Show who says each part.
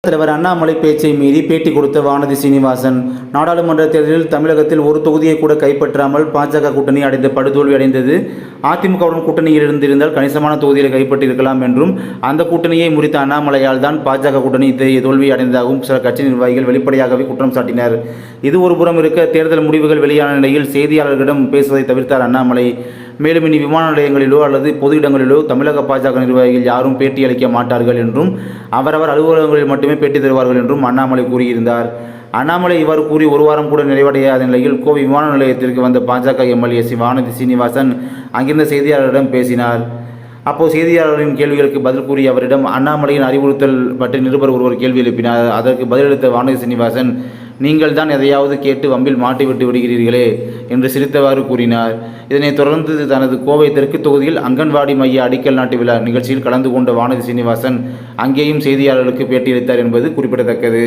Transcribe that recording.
Speaker 1: தலைவர் அண்ணாமலை பேச்சை மீறி பேட்டி கொடுத்த வானதி சீனிவாசன். நாடாளுமன்ற தேர்தலில் தமிழகத்தில் ஒரு தொகுதியை கூட கைப்பற்றாமல் பாஜக கூட்டணி அடைந்த படுதோல்வி அடைந்தது. அதிமுகவுடன் கூட்டணியில் இருந்திருந்தால் கணிசமான தொகுதிகளை கைப்பற்றியிருக்கலாம் என்றும், அந்த கூட்டணியை முறித்த அண்ணாமலையால் தான் பாஜக கூட்டணி இத்தகைய தோல்வி அடைந்ததாகவும் சில கட்சி நிர்வாகிகள் வெளிப்படையாகவே குற்றம் சாட்டினர். இது ஒருபுறம் இருக்க, தேர்தல் முடிவுகள் வெளியான நிலையில் செய்தியாளர்களிடம் பேசுவதை தவிர்த்தார் அண்ணாமலை. மேலும் இனி விமான நிலையங்களிலோ அல்லது பொது இடங்களிலோ தமிழக பாஜக நிர்வாகிகள் யாரும் பேட்டி அளிக்க மாட்டார்கள் என்றும், அவரவர் அலுவலகங்களில் மட்டுமே பேட்டி தருவார்கள் என்றும் அண்ணாமலை கூறியிருந்தார். அண்ணாமலை இவ்வாறு கூறி ஒரு வாரம் கூட நிறைவடையாத நிலையில் கோவை விமான நிலையத்திற்கு வந்த பாஜக எம்எல்ஏ வானதி சீனிவாசன் அங்கிருந்த செய்தியாளர்களிடம் பேசினார். அப்போது செய்தியாளர்களின் கேள்விகளுக்கு பதில் கூறிய அவரிடம் அண்ணாமலையின் அறிவுறுத்தல் பற்றி நிருபர் ஒருவர் கேள்வி எழுப்பினார். அதற்கு பதிலளித்த வானதி சீனிவாசன், நீங்கள் தான் எதையாவது கேட்டு வம்பில் மாட்டிவிட்டு விடுகிறீர்களே என்று சிரித்தவாறு கூறினார். இதனைத் தொடர்ந்து தனது கோவை தெற்கு தொகுதியில் அங்கன்வாடி மைய அடிக்கல் நாட்டு விழா நிகழ்ச்சியில் கலந்து கொண்ட வானதி சீனிவாசன் அங்கேயும் செய்தியாளர்களுக்கு பேட்டியளித்தார் என்பது குறிப்பிடத்தக்கது.